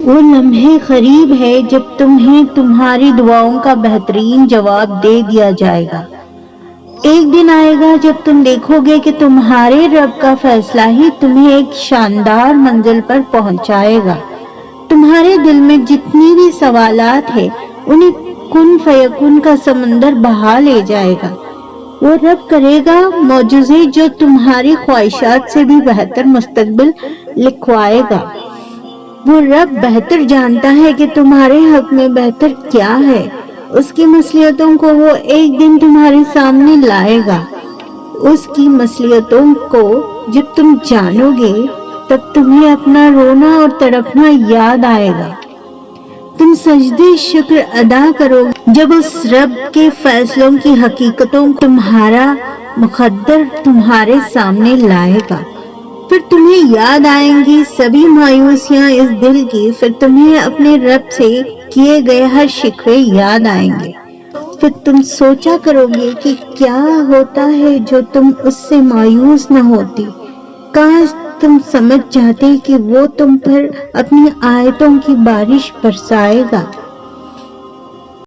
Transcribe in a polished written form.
وہ لمحے قریب ہے جب تمہیں تمہاری دعاؤں کا بہترین جواب دے دیا جائے گا۔ ایک دن آئے گا جب تم دیکھو گے کہ تمہارے رب کا فیصلہ ہی تمہیں ایک شاندار منزل پر پہنچائے گا۔ تمہارے دل میں جتنی بھی سوالات ہیں انہیں کن فیکون کا سمندر بہا لے جائے گا۔ وہ رب کرے گا معجزے جو تمہاری خواہشات سے بھی بہتر مستقبل لکھوائے گا۔ وہ رب بہتر جانتا ہے کہ تمہارے حق میں بہتر کیا ہے۔ اس کی مصلحتوں کو وہ ایک دن تمہارے سامنے لائے گا۔ اس کی مصلحتوں کو جب تم جانو گے تب تمہیں اپنا رونا اور تڑپنا یاد آئے گا۔ تم سجدے شکر ادا کرو گے جب اس رب کے فیصلوں کی حقیقتوں تمہارا مقدر تمہارے سامنے لائے گا۔ پھر تمہیں یاد آئیں گی سبھی مایوسیاں اس دل کی، پھر تمہیں اپنے رب سے کیے گئے ہر شکوے یاد آئیں گے۔ پھر تم سوچا کرو گے کہ کیا ہوتا ہے جو تم اس سے مایوس نہ ہوتی۔ کاش تم سمجھ جاتے کہ وہ تم پر اپنی آیتوں کی بارش برسائے گا۔